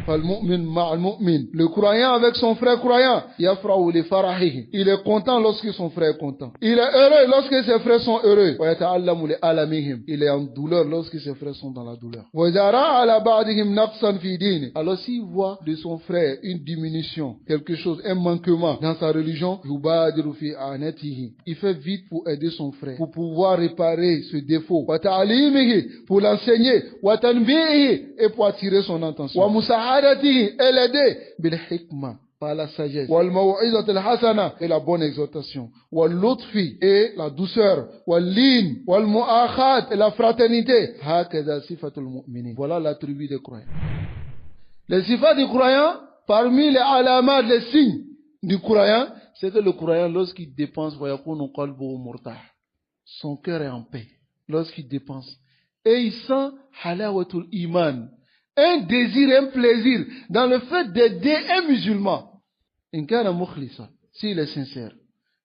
Le croyant avec son frère croyant, yafrahu li farahihi. Il est content lorsque son frère est content. Il est heureux lorsque ses frères sont heureux. Wa yata'allamu li alamihim. Il est en douleur lorsque ses frères sont dans la douleur. Wa idha ra'a ala ba'dihim naqsan fi dini. Alors s'il voit de son frère une diminution, quelque chose, un manquement dans sa religion, yubadiru fi anatihi. Il fait vite pour aider son frère, pour pouvoir réparer ce défaut. Wa ta'alimihi, pour l'enseigner. Wa tanbihi, et pour attirer son attention. Wa musa'adatihi, et l'aider. Bil hikma, par la sagesse. Wal maw'izat al hasana, et la bonne exhortation. Wal lutfi, et la douceur. Wal lin, wal mu'akhat, et la fraternité. Hakada sifatul mu'minin. Voilà l'attribut des croyants. Les sifats du croyant, parmi les alamat, les signes du croyant, c'est que le croyant, lorsqu'il dépense, son cœur est en paix. Lorsqu'il dépense. Et il sent halawatul iman. Un désir, un plaisir dans le fait d'aider un musulman. S'il est sincère.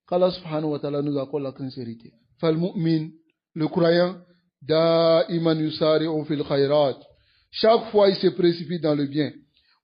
qu'Allah subhanahu wa ta'ala nous accorde la sincérité. Fal-mu'min, le croyant, da'iman yusari'u fil khayrat. Chaque fois, il se précipite dans le bien.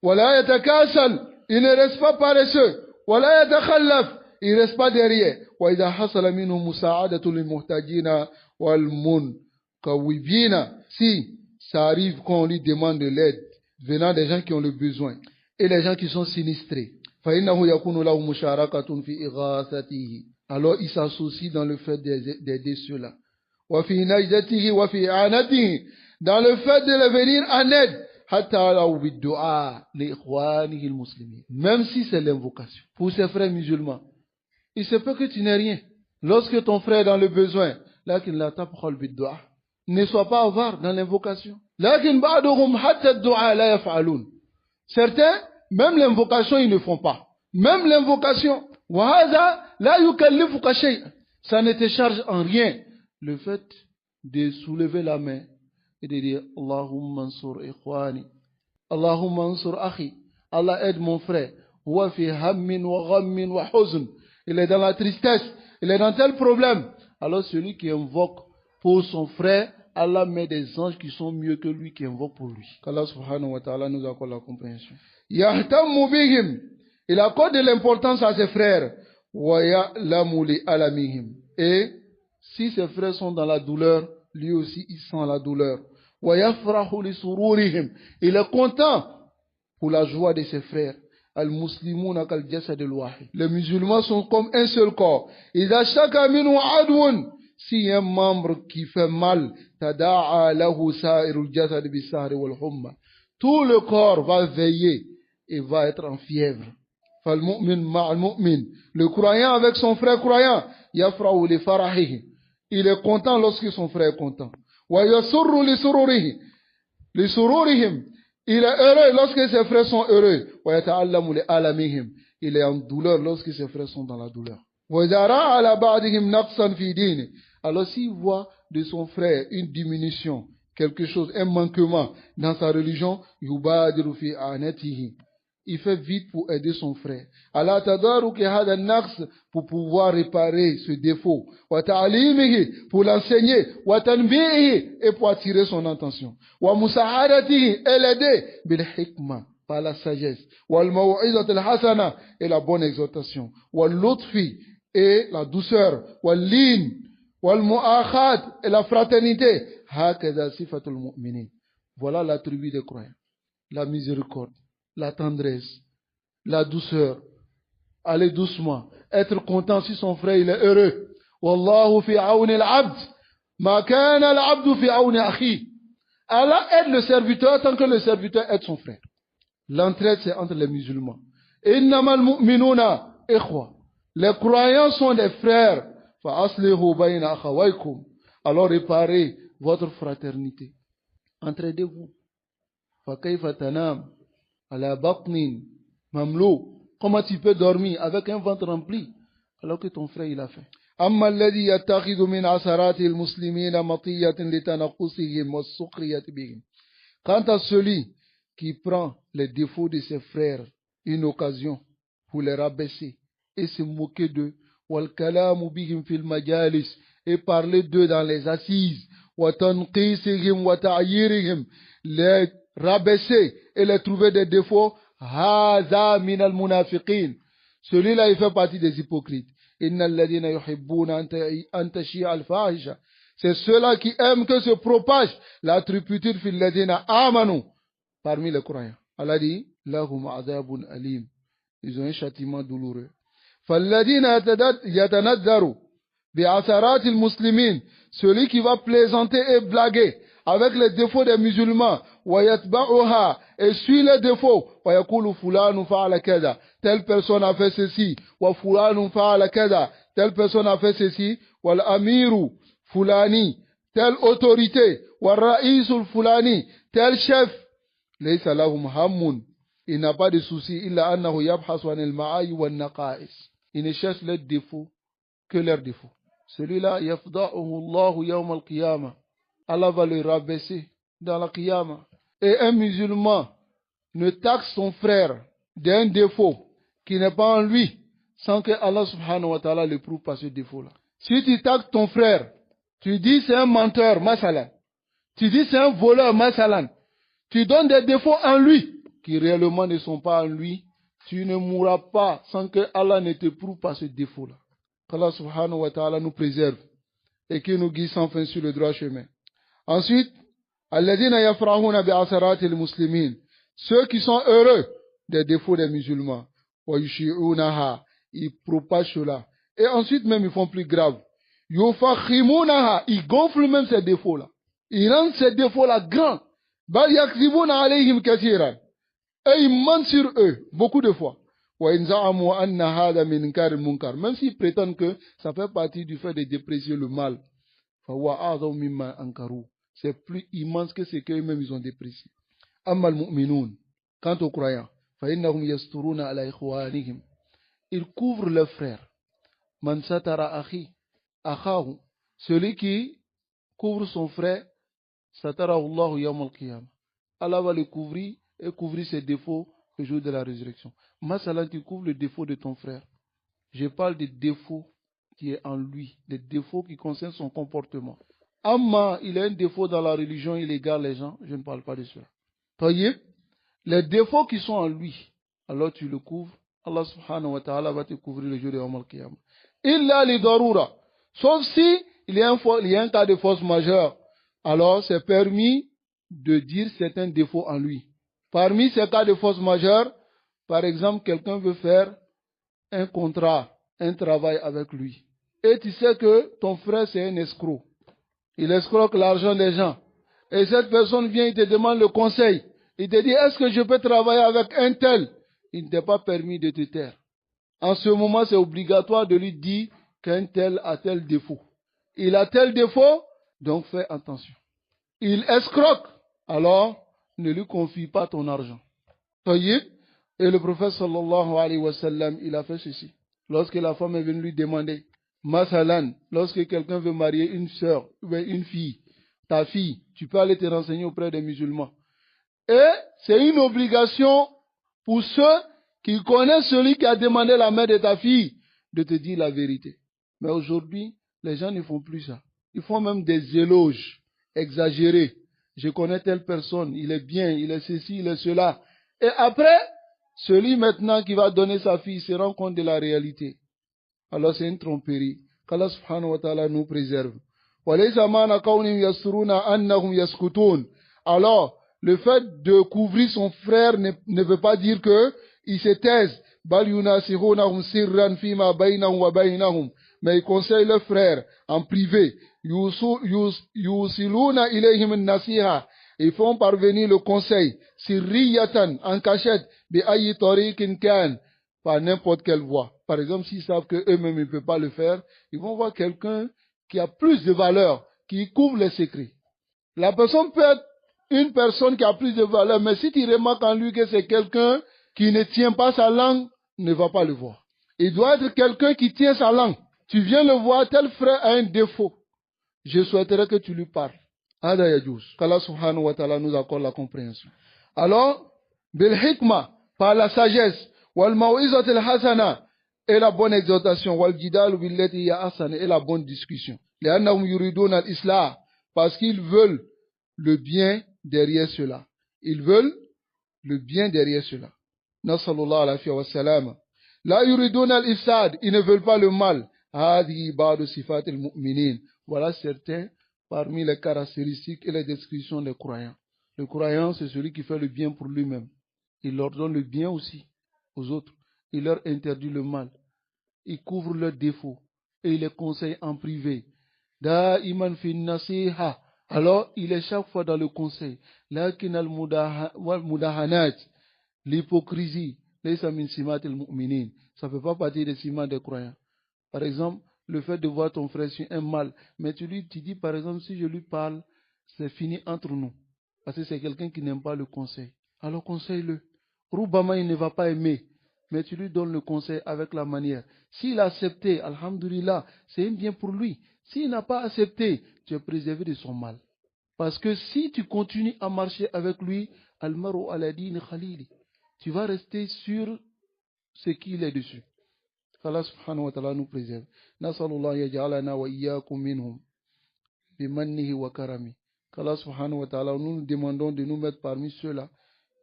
Wala yatakasal, il ne reste pas paresseux. Wala yatakhallaf, il ne reste pas derrière. Wa idha hasala minhu musa'adatu lil muhtajina wal munkawibina. Si ça arrive qu'on lui demande de l'aide venant des gens qui ont le besoin et les gens qui sont sinistrés, فإنه يكون له مشاركة في إغاثته. Alors il s'associe dans le fait d'aider ceux-là. وفي نجدته وفي إعانته, dans le fait de les venir en aide. حتى لو بالدعاء لإخوانه المسلمين. Même si c'est l'invocation pour ses frères musulmans. Il se peut que tu n'aies rien. Lorsque ton frère est dans le besoin, لكن لا تبخل بالدعاء. Ne sois pas avare dans l'invocation. لكن بعضهم حتى الدعاء لا يفعلون. Certains, même l'invocation, ils ne font pas. Même l'invocation. وهذا لا يكلفك شيء. Ça ne te charge en rien. Le fait de soulever la main et de dire Allahumma ansur ikhwani, Allahumma ansur akhi, Allah aide mon frère. Huwa fi hammin wa ghammin wa huzn. Il est dans la tristesse, il est dans tel problème. Alors celui qui invoque pour son frère, Allah met des anges qui sont mieux que lui qui invoque pour lui. Qu'Allah subhanahu wa ta'ala nous accorde la compréhension. Yahtammu bihim. Il accorde de l'importance à ses frères. Wa ya'lamu li alamihim. Et si ses frères sont dans la douleur, lui aussi il sent la douleur. Wa yafrahu li sururihim. Il est content pour la joie de ses frères. Al-muslimuna kal jasad al-wahid. Les musulmans sont comme un seul corps. Idha shaka minhu adwun. Si un membre qui fait mal, tada'a lahu sa'irul jasad bis-sahri wal-humma. Tout le corps va veiller et va être en fièvre. Fal-mu'min ma'al-mu'min. Le croyant avec son frère croyant, yafrahu li farahihi. Il est content lorsque son frère est content. Wa yasurru li sururihi. Li sururihim. Il est heureux lorsque ses frères sont heureux. Wa yata'allamu li alamihim. Il est en douleur lorsque ses frères sont dans la douleur. Wa idha ra'a ala ba'dihim naqsan fi dini. Alors s'il voit de son frère une diminution, quelque chose, un manquement dans sa religion, yubadiru fi anatihi. Il fait vite pour aider son frère. Ala tadaruki hada naqs, pour pouvoir réparer ce défaut. Wa ta'alimihi, pour l'enseigner. Wa tanbihi, et pour attirer son attention. Wa musa'adatihi, et l'aider. Bil hikma, par la sagesse. Wal maw'izat al hasana, et la bonne exhortation. Wal lutfi, et la douceur. Wal lin, wal mu'akhat, et la fraternité. Hakada sifatul mu'minin. Voilà l'attribut des croyants. La miséricorde, la tendresse, la douceur, aller doucement, être content si son frère il est heureux. Wallahu fi auni al-abd, ma kana al-abdu fi auni akhi. Allah aide le serviteur tant que le serviteur aide son frère. L'entraide c'est entre les musulmans. Innamal mu'minuna ikhwa. Les croyants sont des frères. Fa aslihu bayna akhawaykum. Alors réparez votre fraternité. Entraidez-vous. Fa kayfa tanam ala batnin mamlou. Comment tu peux dormir avec un ventre rempli alors que ton frère il a faim? Amma alladhi yattakhidhu min asarati almuslimina matiyatin litanaqusihim was-sukhriyati bihim. Quant à celui qui prend les défauts de ses frères, une occasion pour les rabaisser et se moquer d'eux, wal kalamu bihim fil majalis, et parler d'eux dans les assises, wa tanqisihim wa ta'yirihim, les rabaisser et les trouver des défauts, haza min al-munafiqin. Celui-là, il fait partie des hypocrites. Inna alladhina yuhibbuna an tashi'a al-fahisha. C'est ceux-là qui aiment que se propage la turpitude fil ladina amanu parmi les croyants. Allah dit, lahum adabun alim. Ils ont un châtiment douloureux. Falladina yatanaddaru bi'asarat al-muslimin. Celui qui va plaisanter et blaguer avec les défauts des musulmans, wa yatba'uha, et suit les défauts, wa yakulu fulanu fa'ala kada. Telle personne a fait ceci, wa fulanu fa'ala kada. Telle personne a fait ceci, wal amiru fulani, telle autorité, wa ra'isul fulani, tel chef. Laysa lahum hammun. Il n'a pas de souci, illa annahu yabhasu anil ma'ayi wan naqa'is. Il ne cherche leurs défauts que leurs défauts. Celui-là, yafda'uhu Allahu yawm al-qiyamah. Allah va le rabaisser dans la qiyamah. Et un musulman ne taxe son frère d'un défaut qui n'est pas en lui, sans que Allah subhanahu wa ta'ala le prouve par ce défaut-là. Si tu taxes ton frère, tu dis c'est un menteur, masalan. Tu dis c'est un voleur, masalan. Tu donnes des défauts en lui, qui réellement ne sont pas en lui. Tu ne mourras pas sans que Allah ne te prouve par ce défaut-là. Qu'Allah subhanahu wa ta'ala nous préserve et qu'il nous guide sans fin sur le droit chemin. Ensuite, alladhina yafrahuna bi'asarati al-muslimin. Ceux qui sont heureux des défauts des musulmans. Wa yushi'unaha. Ils propagent cela. Et ensuite même, ils font plus grave. Yufakhimunaha. Ils gonflent même ces défauts-là. Ils rendent ces défauts-là grands. Bal yakzibuna alayhim kathiran. Et ils mentent sur eux, beaucoup de fois. Même s'ils prétendent que ça fait partie du fait de déprécier le mal. C'est plus immense que ce qu'eux-mêmes ils ont déprécié. Quant aux croyants, ils couvrent leurs frères. Celui qui couvre son frère, Allah va le couvrir et couvrir ses défauts le jour de la résurrection. Masalan, tu couvres le défaut de ton frère. Je parle des défauts qui est en lui, des défauts qui concernent son comportement. Amma, il a un défaut dans la religion, il égare les gens, je ne parle pas de cela. Voyez, les défauts qui sont en lui, alors tu le couvres, Allah subhanahu wa ta'ala va te couvrir le jour de Yawm al-Qiyamah. Illa li darura. Sauf si il y a un cas de force majeure, alors c'est permis de dire certains défauts en lui. Parmi ces cas de force majeure, par exemple, quelqu'un veut faire un contrat, un travail avec lui. Et tu sais que ton frère, c'est un escroc. Il escroque l'argent des gens. Et cette personne vient, il te demande le conseil. Il te dit, est-ce que je peux travailler avec un tel? Il ne t'est pas permis de te taire. En ce moment, c'est obligatoire de lui dire qu'un tel a tel défaut. Il a tel défaut, donc fais attention. Il escroque, alors ne lui confie pas ton argent. Voyez? Et le prophète sallallahu alayhi wa sallam, il a fait ceci. Lorsque la femme est venue lui demander, masalan, lorsque quelqu'un veut marier une sœur, ou une fille, ta fille, tu peux aller te renseigner auprès des musulmans. Et c'est une obligation pour ceux qui connaissent celui qui a demandé la main de ta fille de te dire la vérité. Mais aujourd'hui, les gens ne font plus ça. Ils font même des éloges exagérés. Je connais telle personne, il est bien, il est ceci, il est cela. Et après, celui maintenant qui va donner sa fille se rend compte de la réalité. Alors c'est une tromperie. Qu'Allah subhanahu wa ta'ala nous préserve. Alors, le fait de couvrir son frère ne veut pas dire que il se taise. Mais il conseille le frère en privé. Ils font parvenir le conseil sirriyatan, en cachette, par n'importe quelle voie. Par exemple, s'ils savent qu'eux-mêmes ils ne peuvent pas le faire, ils vont voir quelqu'un qui a plus de valeur, qui couvre les secrets. La personne peut être une personne qui a plus de valeur, mais si tu remarques en lui que c'est quelqu'un qui ne tient pas sa langue, ne va pas le voir. Il doit être quelqu'un qui tient sa langue. Tu viens le voir, tel frère a un défaut. Je souhaiterais que tu lui parles. Qu'Allah subhanahu wa ta'ala nous accorde la compréhension. Alors, bil hikma, par la sagesse, wal mau'izat al hasana, et la bonne exhortation, wal jidal billati ya hasana, et la bonne discussion. Li'annahum yuridun al islah, parce qu'ils veulent le bien derrière cela. Ils veulent le bien derrière cela. Nasallallahu alayhi wa sallam. La yuridun al-ifsad, ils ne veulent pas le mal. Hadi ba'du sifat al-mu'minin. Voilà certains parmi les caractéristiques et les descriptions des croyants. Le croyant, c'est celui qui fait le bien pour lui-même. Il leur donne le bien aussi aux autres. Il leur interdit le mal. Il couvre leurs défauts et il les conseille en privé. Da'iman fi nasiha. Alors, il est chaque fois dans le conseil. Lakin al-mudahanat, l'hypocrisie, laysa min simat al-mu'minin. Ça ne fait pas partie des ciments des croyants. Par exemple, le fait de voir ton frère sur un mal, mais tu dis par exemple, si je lui parle, c'est fini entre nous. Parce que c'est quelqu'un qui n'aime pas le conseil. Alors conseille-le. Roubama, il ne va pas aimer, mais tu lui donnes le conseil avec la manière. S'il a accepté, alhamdulillah, c'est un bien pour lui. S'il n'a pas accepté, tu es préservé de son mal. Parce que si tu continues à marcher avec lui, al-maru ala din khalili, tu vas rester sur ce qu'il est dessus. Allah subhanahu wa ta'ala nous préserve. Nasallallahu yaj'alana wa iyyakum minhum bimannihi wa karami. Qu'Allah subhanahu wa ta'ala, nous demandons de nous mettre parmi ceux-là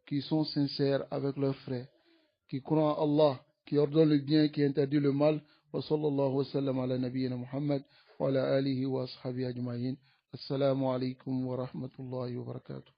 qui sont sincères avec leurs frères, qui croient en Allah, qui ordonnent le bien, qui interdit le mal. Wa sallallahu wa sallam ala nabiyyina Muhammad wa ala alihi wa ashabihi ajma'in. Assalamu alaikum wa rahmatullahi wa barakatuh.